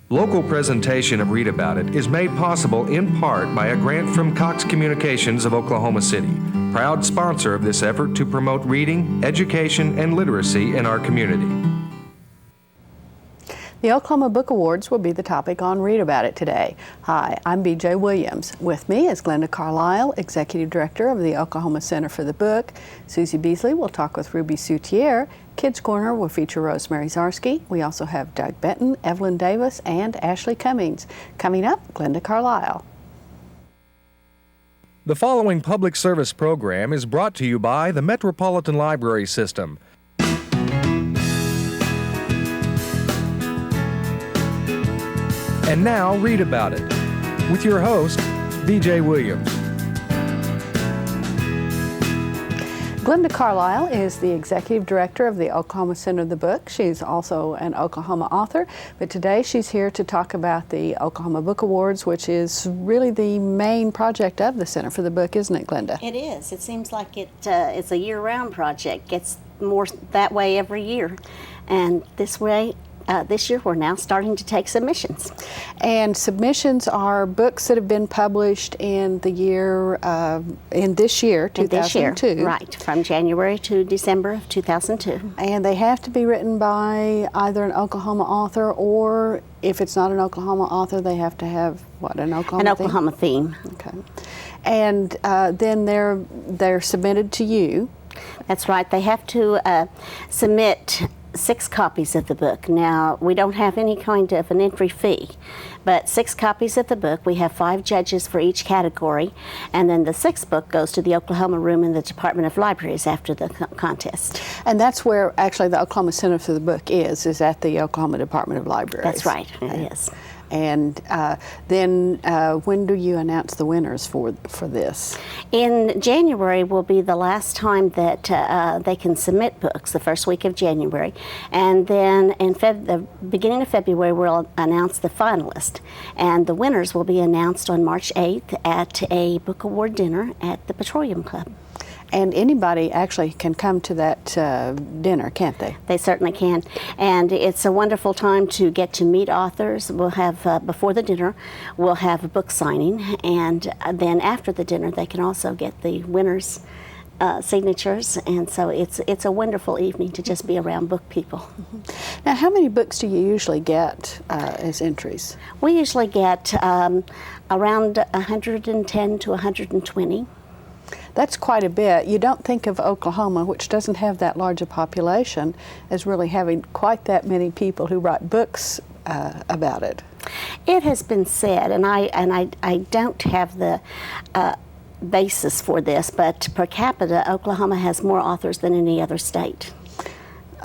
Local presentation of Read About It is made possible in part by a grant from Cox Communications of Oklahoma City, proud sponsor of this effort to promote reading, education, and literacy in our community. The Oklahoma Book Awards will be the topic on Read About It today. Hi, I'm BJ Williams. With me is Glenda Carlile, Executive Director of the Oklahoma Center for the Book. Susie Beasley will talk with Ruby Soutier. Kids Corner will feature Rosemary Zarsky. We also have Doug Benton, Evelyn Davis, and Ashley Cummings. Coming up, Glenda Carlile. The following public service program is brought to you by the Metropolitan Library System. And now, Read About It, with your host, BJ Williams. Glenda Carlile is the Executive Director of the Oklahoma Center of the Book. She's also an Oklahoma author, but today she's here to talk about the Oklahoma Book Awards, which is really the main project of the Center for the Book, isn't it, Glenda? It is. It seems like it's a year-round project. Gets more that way every year, and this year we're now starting to take submissions. And submissions are books that have been published in the year, in this year, 2002. Right, from January to December of 2002. And they have to be written by either an Oklahoma author, or if it's not an Oklahoma author, they have to have, what, an Oklahoma theme? An Oklahoma theme. Okay. And then they're submitted to you. That's right. They have to submit 6 copies of the book. Now, we don't have any kind of an entry fee, but 6 copies of the book. We have 5 judges for each category, and then the 6th book goes to the Oklahoma room in the Department of Libraries after the contest. And that's where actually the Oklahoma Center for the Book is at the Oklahoma Department of Libraries. That's right, it is. And then when do you announce the winners for this? In January will be the last time that they can submit books, the first week of January. And then in the beginning of February, we'll announce the finalist. And the winners will be announced on March 8th at a book award dinner at the Petroleum Club. And anybody actually can come to that dinner, can't they? They certainly can. And it's a wonderful time to get to meet authors. We'll have, before the dinner, we'll have a book signing. And then after the dinner, they can also get the winners' signatures. And so it's a wonderful evening to just be around book people. Mm-hmm. Now, how many books do you usually get as entries? We usually get around 110 to 120. That's quite a bit. You don't think of Oklahoma, which doesn't have that large a population, as really having quite that many people who write books about it. It has been said, and I don't have the basis for this, but per capita, Oklahoma has more authors than any other state.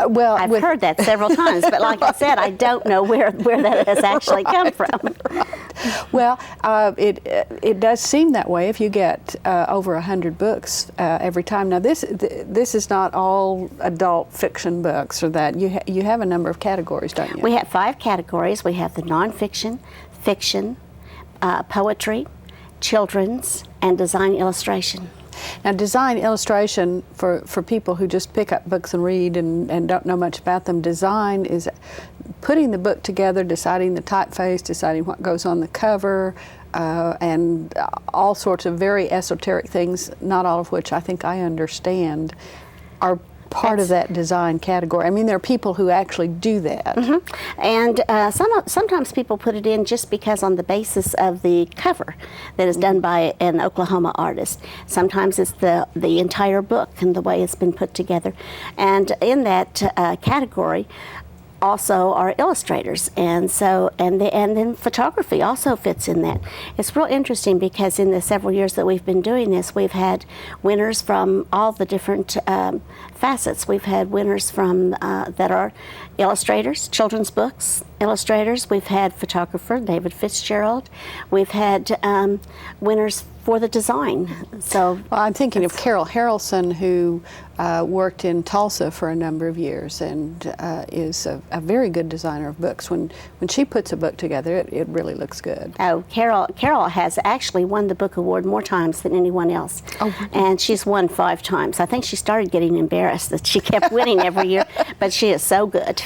Well, I've heard that several times, but like I said, I don't know where that has actually come from. Right. Well, it does seem that way if you get over 100 books every time. Now, this is not all adult fiction books or that. You have a number of categories, don't you? We have 5 categories. We have the nonfiction, fiction, poetry, children's, and design illustration. Now, design illustration, for people who just pick up books and read and don't know much about them, design is putting the book together, deciding the typeface, deciding what goes on the cover, and all sorts of very esoteric things, not all of which I think I understand, are part of that design category. I mean, there are people who actually do that. Mm-hmm. And sometimes people put it in just because on the basis of the cover that is done by an Oklahoma artist. Sometimes it's the entire book and the way it's been put together. And in that category also are illustrators, and then photography also fits in that. It's real interesting because in the several years that we've been doing this, we've had winners from all the different facets. We've had winners from that are illustrators, children's books illustrators. We've had photographer David Fitzgerald. We've had winners for the design. So, well, I'm thinking of Carol Harrelson, who worked in Tulsa for a number of years and is a very good designer of books. When she puts a book together, it really looks good. Oh, Carol has actually won the book award more times than anyone else. Oh, and she's won 5 times. I think she started getting embarrassed that she kept winning every year, but she is so good.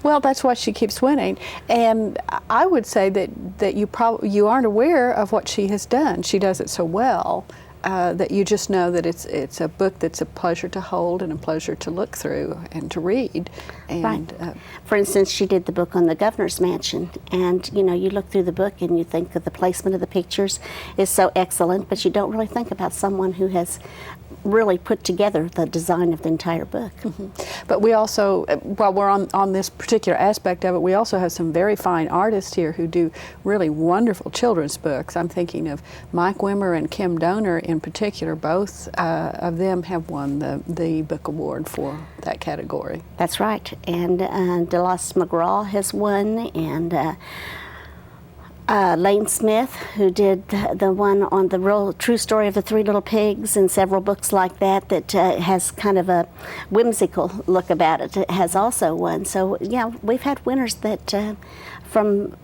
Well, that's why she keeps winning. beginning. And I would say that you aren't aware of what she has done. She does it so well. That you just know that it's a book that's a pleasure to hold and a pleasure to look through and to read. And, right. For instance, she did the book on the governor's mansion, and you know, you look through the book and you think that the placement of the pictures is so excellent, but you don't really think about someone who has really put together the design of the entire book. Mm-hmm. But we also, while we're on this particular aspect of it, we also have some very fine artists here who do really wonderful children's books. I'm thinking of Mike Wimmer and Kim Donor in particular. Both of them have won the book award for that category. That's right. And DeLoss McGraw has won, and Lane Smith, who did the one on the real true story of the Three Little Pigs, and several books like that has kind of a whimsical look about it, has also won. So yeah, we've had winners that from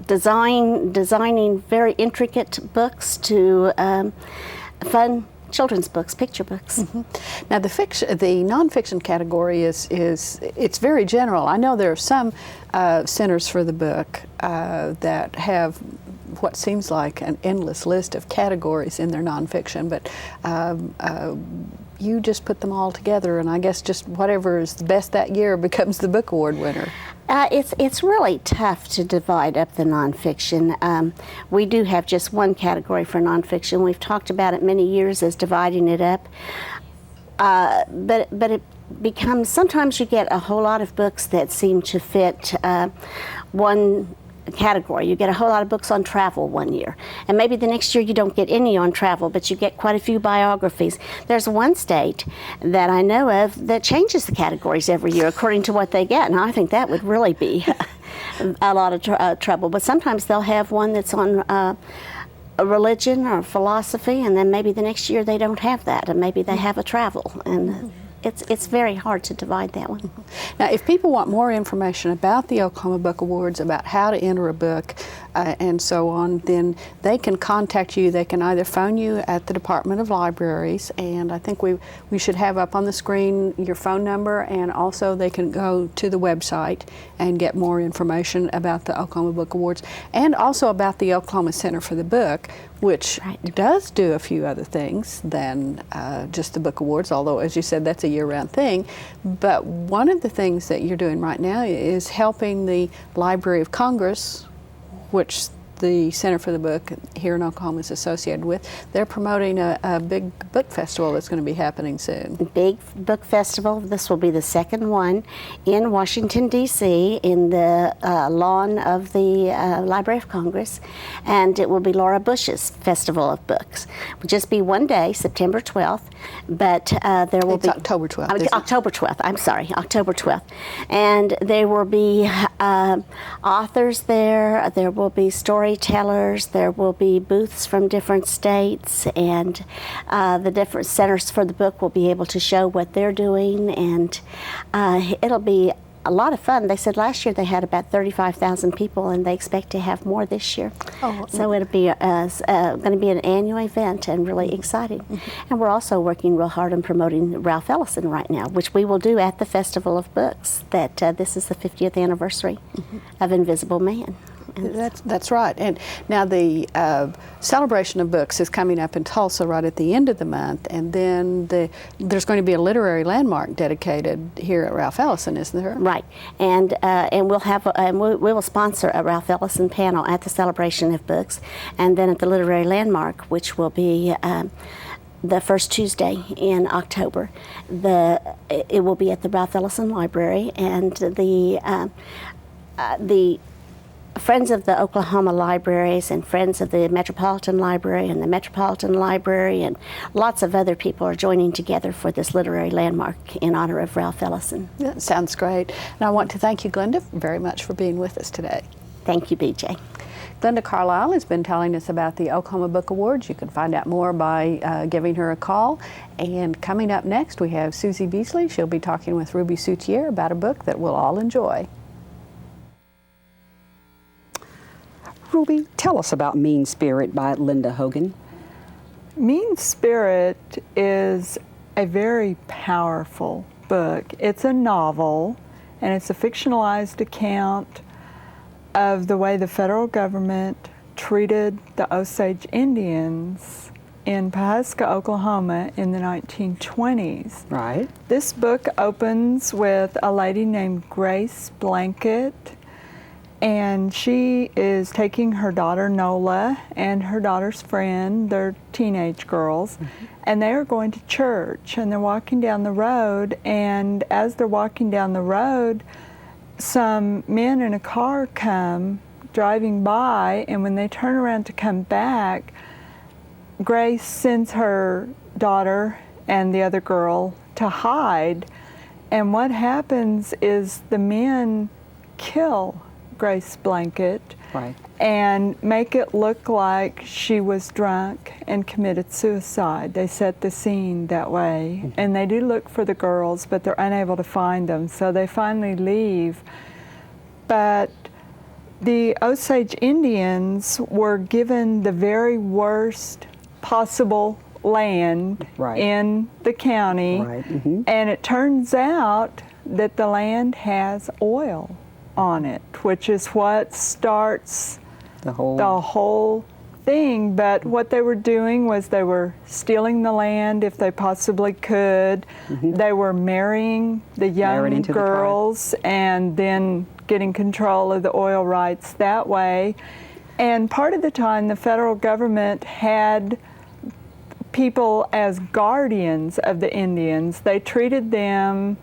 designing very intricate books to fun children's books, picture books. Mm-hmm. Now the nonfiction category it's very general. I know there are some centers for the book that have what seems like an endless list of categories in their nonfiction, but you just put them all together, and I guess just whatever is the best that year becomes the book award winner. It's really tough to divide up the nonfiction. We do have just one category for nonfiction. We've talked about it many years as dividing it up, but it becomes, sometimes you get a whole lot of books that seem to fit one category. You get a whole lot of books on travel one year, and maybe the next year you don't get any on travel, but you get quite a few biographies. There's one state that I know of that changes the categories every year according to what they get, and I think that would really be a lot of trouble. But sometimes they'll have one that's on a religion or philosophy, and then maybe the next year they don't have that, and maybe they have a travel, and it's very hard to divide that one. Now, if people want more information about the Oklahoma Book Awards, about how to enter a book, and so on, then they can contact you. They can either phone you at the Department of Libraries, and I think we should have up on the screen your phone number, and also they can go to the website and get more information about the Oklahoma Book Awards, and also about the Oklahoma Center for the Book, which does do a few other things than just the book awards, although, as you said, that's a year-round thing. But one of the things that you're doing right now is helping the Library of Congress, which the Center for the Book here in Oklahoma is associated with. They're promoting a big book festival that's going to be happening soon. Big book festival. This will be the second one in Washington, D.C., in the lawn of the Library of Congress, and it will be Laura Bush's Festival of Books. It will just be one day, September 12th, but there will be... October 12th. October 12th, I'm sorry, October 12th. And there will be authors there, there will be storytellers, there will be booths from different states, and the different centers for the book will be able to show what they're doing, and it'll be a lot of fun. They said last year they had about 35,000 people, and they expect to have more this year. Oh, so it'll be going to be an annual event and really exciting. Mm-hmm. And we're also working real hard on promoting Ralph Ellison right now, which we will do at the Festival of Books. That this is the 50th anniversary of Invisible Man. That's right. And now the celebration of books is coming up in Tulsa right at the end of the month, and then there's going to be a literary landmark dedicated here at Ralph Ellison, isn't there? Right. And we'll have we will sponsor a Ralph Ellison panel at the celebration of books, and then at the literary landmark, which will be the first Tuesday in October. It will be at the Ralph Ellison Library, and the Friends of the Oklahoma Libraries and Friends of the Metropolitan Library and the Metropolitan Library and lots of other people are joining together for this literary landmark in honor of Ralph Ellison. That sounds great. And I want to thank you, Glenda, very much for being with us today. Thank you, BJ. Glenda Carlile has been telling us about the Oklahoma Book Awards. You can find out more by giving her a call. And coming up next, we have Susie Beasley. She'll be talking with Ruby Soutier about a book that we'll all enjoy. Ruby, tell us about Mean Spirit by Linda Hogan. Mean Spirit is a very powerful book. It's a novel, and it's a fictionalized account of the way the federal government treated the Osage Indians in Pawhuska, Oklahoma in the 1920s. Right. This book opens with a lady named Grace Blanket, and she is taking her daughter Nola and her daughter's friend, they're teenage girls, and they are going to church, and they're walking down the road, and as they're walking down the road, some men in a car come driving by, and when they turn around to come back, Grace sends her daughter and the other girl to hide, and what happens is the men kill Grace Blanket, Right. and make it look like she was drunk and committed suicide. They set the scene that way. And they do look for the girls, but they're unable to find them, so they finally leave. But the Osage Indians were given the very worst possible land Right. in the county, Right. Mhm. and it turns out that the land has oil on it, which is what starts The whole. the whole thing. But what they were doing was they were stealing the land if they possibly could. They were marrying the Married young into the tribe. girls and then getting control of the oil rights that way. And part of the time the federal government had people as guardians of the Indians. They treated them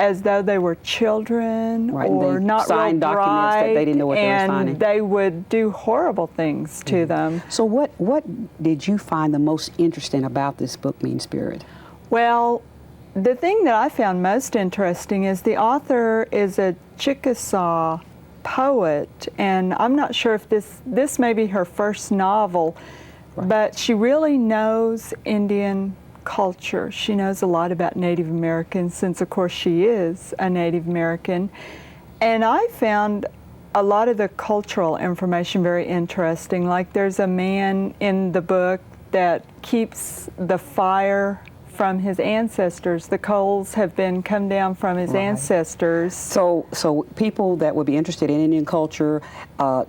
as though they were children, Right, and or they not signed real documents that they bright, didn't know what they were signing. and they would do horrible things to them. So what did you find the most interesting about this book, Mean Spirit? Well, the thing that I found most interesting is the author is a Chickasaw poet, and I'm not sure if this may be her first novel, but she really knows Indian culture. She knows a lot about Native Americans, since of course she is a Native American. And I found a lot of the cultural information very interesting. Like there's a man in the book that keeps the fire from his ancestors. The coals have been come down from his ancestors. So people that would be interested in Indian culture,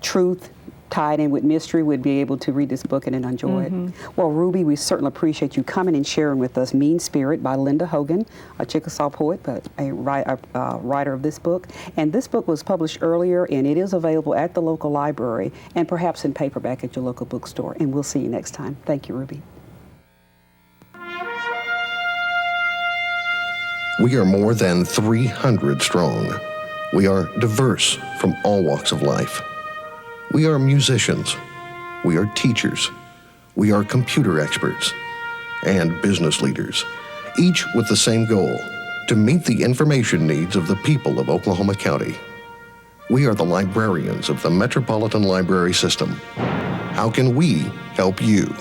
truth, tied in with mystery, would be able to read this book and enjoy it. Well, Ruby, we certainly appreciate you coming and sharing with us Mean Spirit by Glenda Hogan, a Chickasaw poet, but a writer of this book. And this book was published earlier, and it is available at the local library and perhaps in paperback at your local bookstore. And we'll see you next time. Thank you, Ruby. We are more than 300 strong. We are diverse from all walks of life. We are musicians, we are teachers, we are computer experts, and business leaders, each with the same goal, to meet the information needs of the people of Oklahoma County. We are the librarians of the Metropolitan Library System. How can we help you?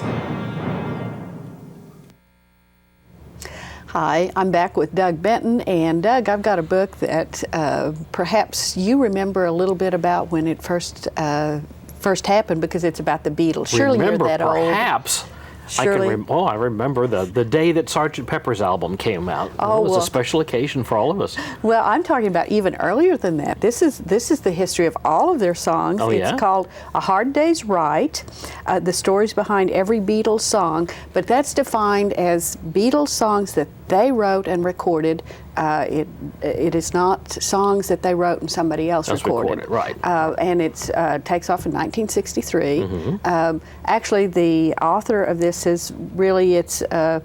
Hi, I'm back with Doug Benton, and Doug, I've got a book that perhaps you remember a little bit about when it first happened, because it's about the Beatles. Surely you're that old. Perhaps. Surely. I remember the day that Sgt. Pepper's album came out. Oh, it was well. a special occasion for all of us. Well, I'm talking about even earlier than that. This is the history of all of their songs. Oh, yeah? It's called A Hard Day's Right, the stories behind every Beatles song, but that's defined as Beatles songs that they wrote and recorded. It is not songs that they wrote and somebody else recorded. Right. And it takes off in 1963. Actually, the author of this is really, it's a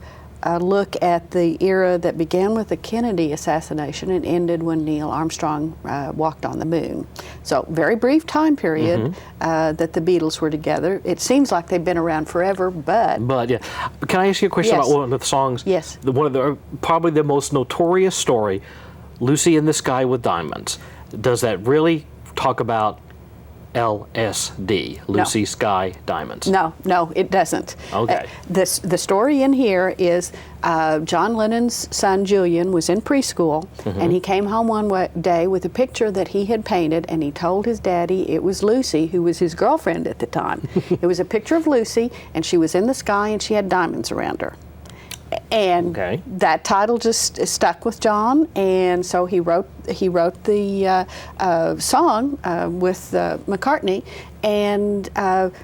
look at the era that began with the Kennedy assassination and ended when Neil Armstrong walked on the moon. So very brief time period that the Beatles were together. It seems like they've been around forever, but Yeah. Can I ask you a question Yes. about one of the songs? Yes. One of the probably the most notorious story, Lucy in the Sky with Diamonds. Does that really talk about LSD, Lucy Sky Diamonds? No, it doesn't. Okay. The story in here is John Lennon's son Julian was in preschool, and he came home one day with a picture that he had painted, and he told his daddy it was Lucy, who was his girlfriend at the time. It was a picture of Lucy, and she was in the sky, and she had diamonds around her. And Okay. that title just stuck with John, and so he wrote the song with McCartney, and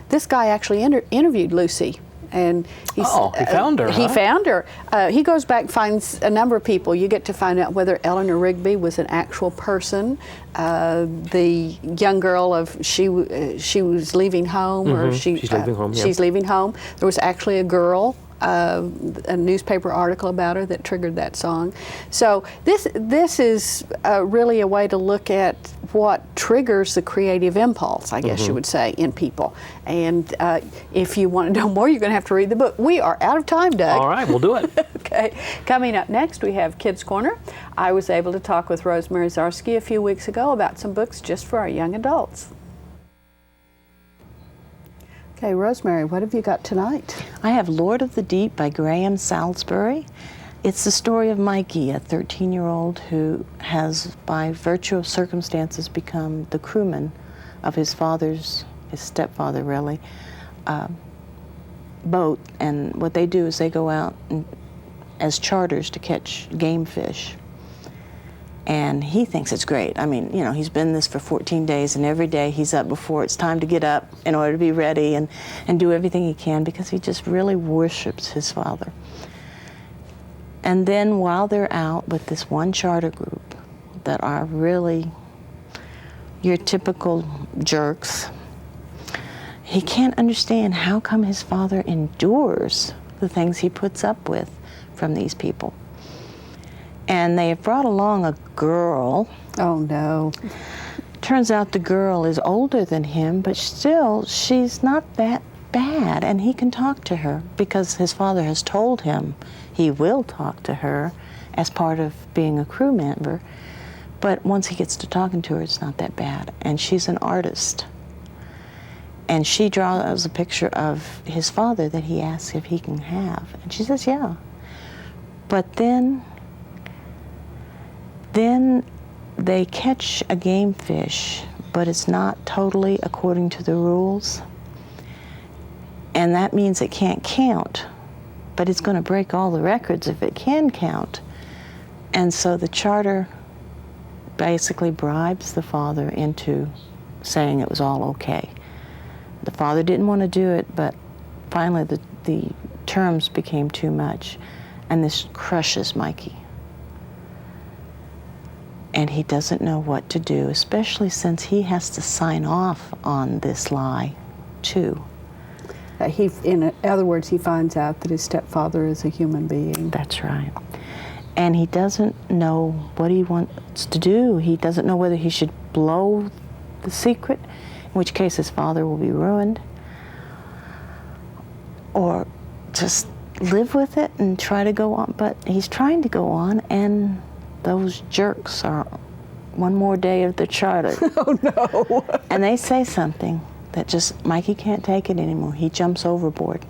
this guy actually interviewed Lucy. And he found her. He huh? found her. He goes back and finds a number of people. You get to find out whether Eleanor Rigby was an actual person. The young girl she was leaving home, or She's leaving home, yeah. She's leaving home. There was actually a girl. A newspaper article about her that triggered that song. So this is really a way to look at what triggers the creative impulse, I guess you would say, in people. And if you want to know more, you're going to have to read the book. We are out of time, Doug. All right, we'll do it. Okay. Coming up next, we have Kids Corner. I was able to talk with Rosemary Zarsky a few weeks ago about some books just for our young adults. Okay, Rosemary, what have you got tonight? I have Lord of the Deep by Graham Salisbury. It's the story of Mikey, a 13-year-old who has, by virtue of circumstances, become the crewman of his stepfather really, boat. And what they do is they go out as charters to catch game fish. And he thinks it's great. I mean, you know, he's been this for 14 days, and every day he's up before it's time to get up in order to be ready and do everything he can, because he just really worships his father. And then while they're out with this one charter group that are really your typical jerks, he can't understand how come his father endures the things he puts up with from these people. And they have brought along a girl. Oh, no. Turns out the girl is older than him, but still, she's not that bad. And he can talk to her because his father has told him he will talk to her as part of being a crew member. But once he gets to talking to her, it's not that bad. And she's an artist. And she draws a picture of his father that he asks if he can have. And she says, yeah. But then they catch a game fish, but it's not totally according to the rules. And that means it can't count, but it's going to break all the records if it can count. And so the charter basically bribes the father into saying it was all okay. The father didn't want to do it, but finally the terms became too much, and this crushes Mikey. And he doesn't know what to do, especially since he has to sign off on this lie, too. In other words, he finds out that his stepfather is a human being. That's right. And he doesn't know what he wants to do. He doesn't know whether he should blow the secret, in which case his father will be ruined, or just live with it and try to go on. But he's trying to go on, and those jerks are one more day of the charter. Oh, no. And they say something that just, Mikey can't take it anymore. He jumps overboard.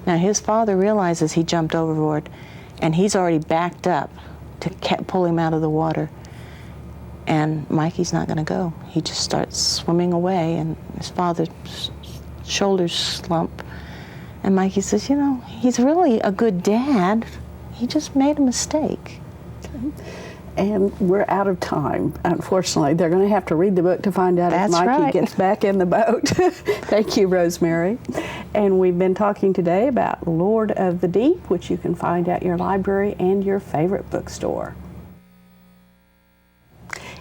Now, his father realizes he jumped overboard, and he's already backed up to pull him out of the water. And Mikey's not going to go. He just starts swimming away, and his father's shoulders slump. And Mikey says, you know, he's really a good dad. He just made a mistake. And we're out of time, unfortunately. They're going to have to read the book to find out That's if Mikey right. gets back in the boat. Thank you, Rosemary. And we've been talking today about Lord of the Deep, which you can find at your library and your favorite bookstore.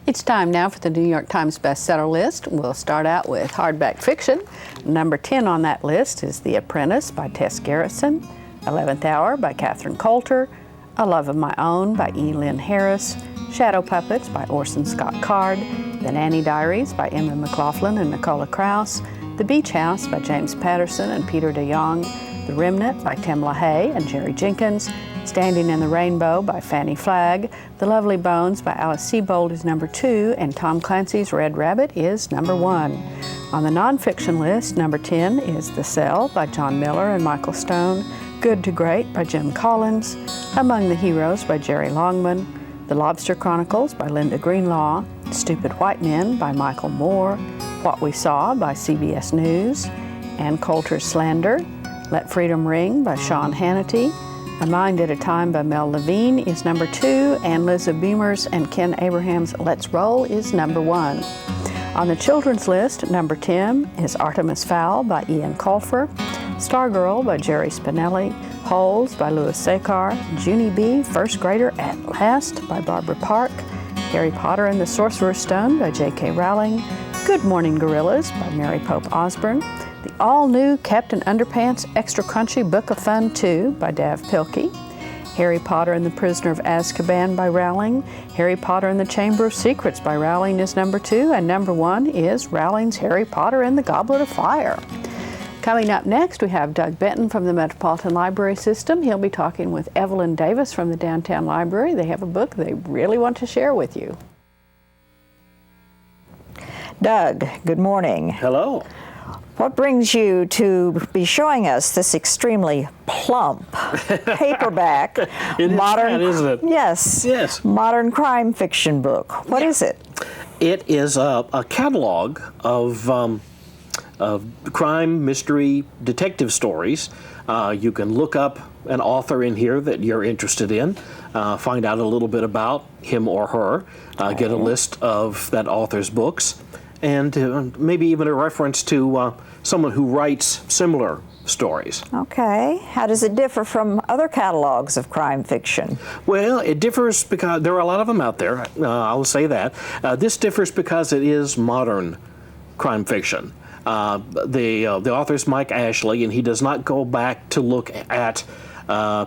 It's time now for the New York Times bestseller list. We'll start out with hardback fiction. Number 10 on that list is The Apprentice by Tess Gerritsen, 11th Hour by Catherine Coulter, A Love of My Own by E. Lynn Harris, Shadow Puppets by Orson Scott Card, The Nanny Diaries by Emma McLaughlin and Nicola Krauss, The Beach House by James Patterson and Peter DeYoung, The Remnant by Tim LaHaye and Jerry Jenkins, Standing in the Rainbow by Fannie Flagg, The Lovely Bones by Alice Sebold is number 2, and Tom Clancy's Red Rabbit is number 1. On the nonfiction list, number 10 is The Cell by John Miller and Michael Stone, Good to Great by Jim Collins, Among the Heroes by Jerry Longman, The Lobster Chronicles by Linda Greenlaw, Stupid White Men by Michael Moore, What We Saw by CBS News, Ann Coulter's Slander, Let Freedom Ring by Sean Hannity, A Mind at a Time by Mel Levine is number 2, and Liza Beamer's and Ken Abraham's Let's Roll is number 1. On the children's list, number 10 is Artemis Fowl by Ian Colfer, Stargirl by Jerry Spinelli, Holes by Louis Sekar, Junie B., First Grader at Last by Barbara Park, Harry Potter and the Sorcerer's Stone by J.K. Rowling, Good Morning Gorillas by Mary Pope Osborne, the all-new Captain Underpants Extra Crunchy Book of Fun 2 by Dav Pilkey, Harry Potter and the Prisoner of Azkaban by Rowling, Harry Potter and the Chamber of Secrets by Rowling is number 2, and number 1 is Rowling's Harry Potter and the Goblet of Fire. Coming up next, we have Doug Benton from the Metropolitan Library System. He'll be talking with Evelyn Davis from the Downtown Library. They have a book they really want to share with you. Doug, good morning. Hello. What brings you to be showing us this extremely plump paperback It is modern, sad, isn't it? Yes, Yes. modern crime fiction book? What is it? It is a catalog of crime, mystery, detective stories. You can look up an author in here that you're interested in, find out a little bit about him or her, get a list of that author's books, and maybe even a reference to someone who writes similar stories. Okay. How does it differ from other catalogs of crime fiction? Well, it differs because there are a lot of them out there. I'll say that. This differs because it is modern crime fiction. The author's Mike Ashley, and he does not go back to look at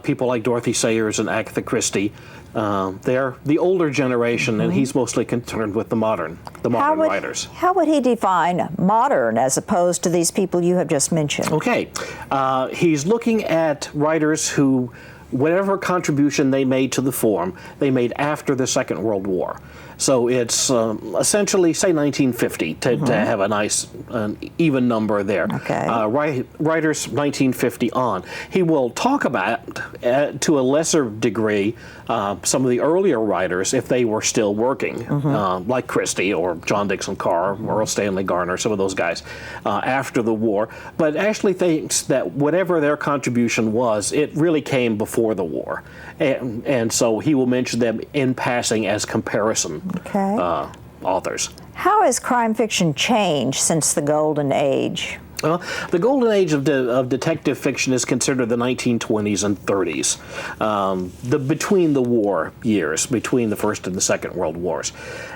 people like Dorothy Sayers and Agatha Christie. They're the older generation, and he's mostly concerned with the modern writers. How would he define modern as opposed to these people you have just mentioned? Okay, he's looking at writers who, whatever contribution they made to the form, they made after the Second World War. So it's essentially, say, 1950 to have a nice even number there. Okay. Writers 1950 on. He will talk about, to a lesser degree, some of the earlier writers, if they were still working, like Christie or John Dixon Carr, Earl Stanley Garner, some of those guys, after the war. But Ashley thinks that whatever their contribution was, it really came before the war. And so he will mention them in passing as comparison authors. How has crime fiction changed since the Golden Age? The golden age of detective fiction is considered the 1920s and 30s, between the war years, between the First and the Second World Wars.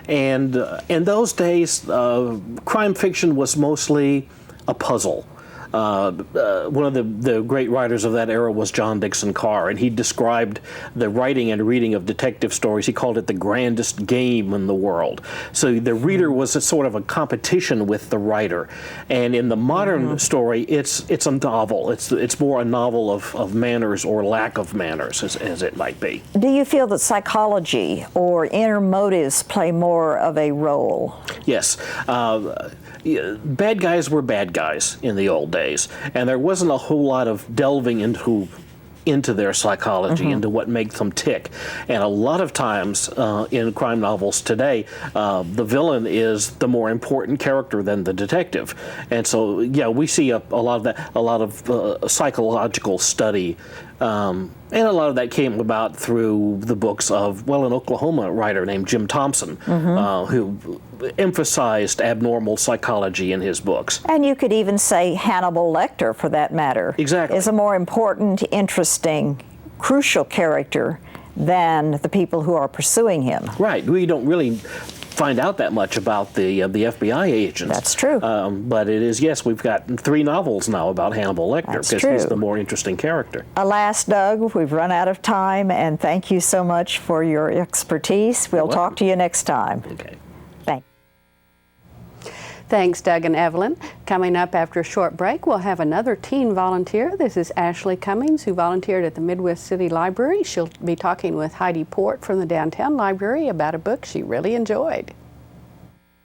And in those days, crime fiction was mostly a puzzle. One of the great writers of that era was John Dixon Carr, and he described the writing and reading of detective stories. He called it the grandest game in the world. So the reader was a sort of a competition with the writer. And in the modern story, it's a novel. It's more a novel of manners or lack of manners, as it might be. Do you feel that psychology or inner motives play more of a role? Yes. Bad guys were bad guys in the old days, and there wasn't a whole lot of delving into their psychology, into what makes them tick. And a lot of times in crime novels today, the villain is the more important character than the detective. And so, yeah, we see a lot of that, a lot of psychological study. And a lot of that came about through the books of, an Oklahoma writer named Jim Thompson, who emphasized abnormal psychology in his books. And you could even say Hannibal Lecter, for that matter, Exactly. is a more important, interesting, crucial character than the people who are pursuing him. Right. We don't really find out that much about the FBI agents. That's true. But it is, yes, we've got 3 novels now about Hannibal Lecter because he's the more interesting character. Alas, Doug, we've run out of time, and thank you so much for your expertise. We'll talk to you next time. Okay. Thanks. Thanks, Doug and Evelyn. Coming up after a short break, we'll have another teen volunteer. This is Ashley Cummings, who volunteered at the Midwest City Library. She'll be talking with Heidi Port from the Downtown Library about a book she really enjoyed.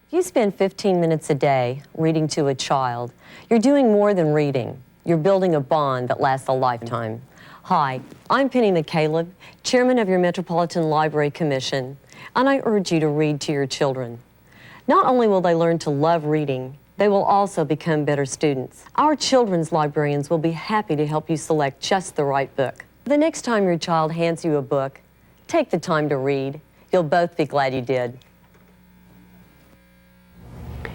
If you spend 15 minutes a day reading to a child, you're doing more than reading. You're building a bond that lasts a lifetime. Hi, I'm Penny McCaleb, Chairman of your Metropolitan Library Commission, and I urge you to read to your children. Not only will they learn to love reading, they will also become better students. Our children's librarians will be happy to help you select just the right book. The next time your child hands you a book, take the time to read. You'll both be glad you did.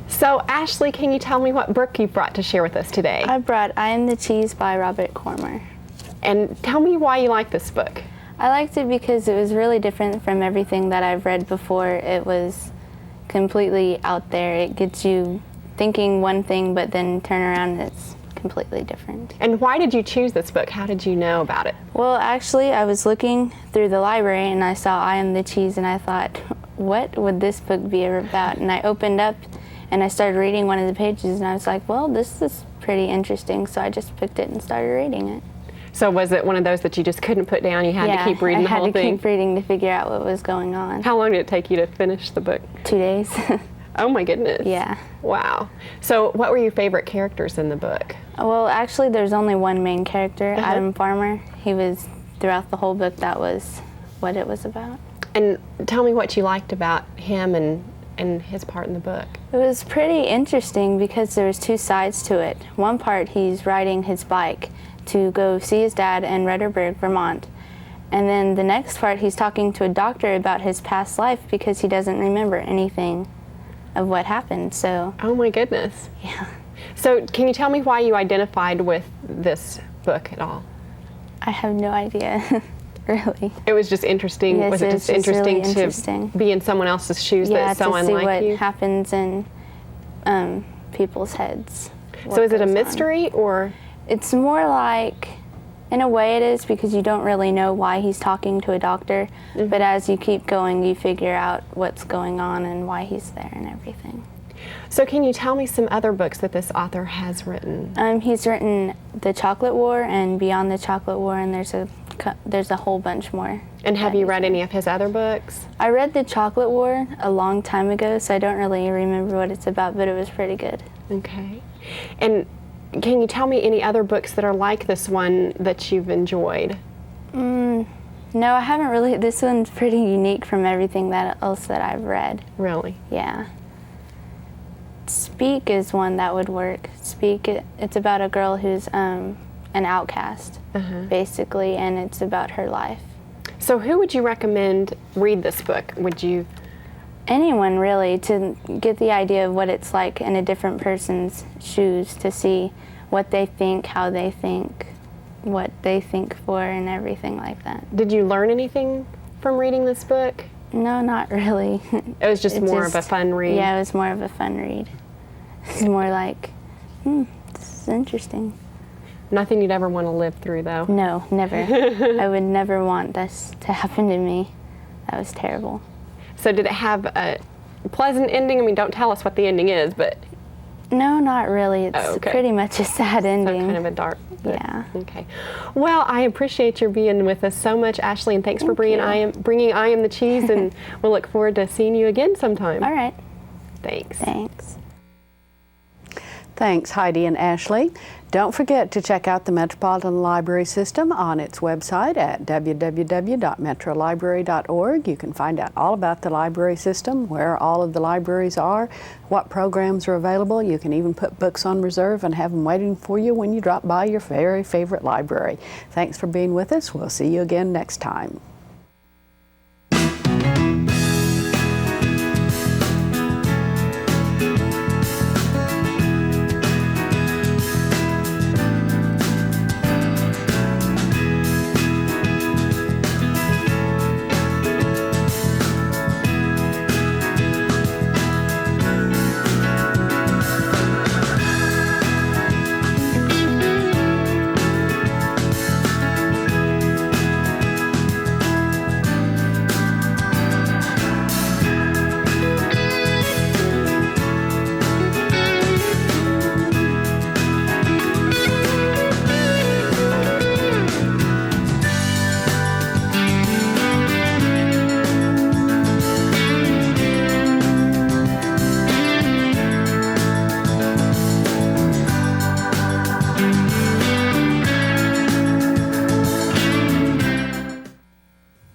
So, Ashley, can you tell me what book you brought to share with us today? I brought I Am the Cheese by Robert Cormer. And tell me why you like this book. I liked it because it was really different from everything that I've read before. It was completely out there. It gets you thinking one thing, but then turn around and it's completely different. And why did you choose this book? How did you know about it? Well, actually, I was looking through the library and I saw I Am the Cheese and I thought, what would this book be about? And I opened up and I started reading one of the pages and I was like, well, this is pretty interesting. So I just picked it and started reading it. So was it one of those that you just couldn't put down? You had to keep reading the whole thing? I had to keep reading to figure out what was going on. How long did it take you to finish the book? 2 days. Oh my goodness. Yeah. Wow. So what were your favorite characters in the book? Well, actually there's only one main character, Adam Farmer. He was, throughout the whole book, that was what it was about. And tell me what you liked about him and his part in the book. It was pretty interesting because there was two sides to it. One part, he's riding his bike to go see his dad in Rutherford, Vermont. And then the next part, he's talking to a doctor about his past life because he doesn't remember anything of what happened, so. Oh my goodness. Yeah. So can you tell me why you identified with this book at all? I have no idea, really. It was just interesting. Yes, was it just interesting to be in someone else's shoes that's so unlike you? Yeah, to see what happens in people's heads. So is it a mystery or? It's more like, in a way it is, because you don't really know why he's talking to a doctor, but as you keep going, you figure out what's going on and why he's there and everything. So can you tell me some other books that this author has written? He's written The Chocolate War and Beyond the Chocolate War, and there's a whole bunch more. And have you read any of his other books? I read The Chocolate War a long time ago, so I don't really remember what it's about, but it was pretty good. Okay. And can you tell me any other books that are like this one that you've enjoyed? No, I haven't really. This one's pretty unique from everything else that I've read. Really? Yeah. Speak is one that would work. Speak, it's about a girl who's an outcast, basically, and it's about her life. So who would you recommend read this book? Would you? Anyone, really, to get the idea of what it's like in a different person's shoes, to see what they think, how they think, what they think for, and everything like that. Did you learn anything from reading this book? No, not really. It was just more of a fun read? Yeah, it was more of a fun read. It's more like, this is interesting. Nothing you'd ever want to live through, though? No, never. I would never want this to happen to me. That was terrible. So did it have a pleasant ending? I mean, don't tell us what the ending is, but... No, not really. It's pretty much a sad ending. So kind of a dark... Yeah. Okay. Well, I appreciate your being with us so much, Ashley, and thanks for bringing I Am the Cheese, and we'll look forward to seeing you again sometime. All right. Thanks. Thanks. Thanks, Heidi and Ashley. Don't forget to check out the Metropolitan Library System on its website at www.metrolibrary.org. You can find out all about the library system, where all of the libraries are, what programs are available. You can even put books on reserve and have them waiting for you when you drop by your very favorite library. Thanks for being with us. We'll see you again next time.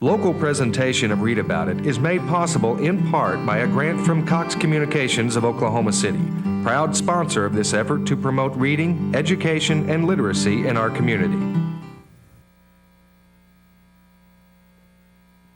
Local presentation of Read About It is made possible in part by a grant from Cox Communications of Oklahoma City, proud sponsor of this effort to promote reading, education, and literacy in our community.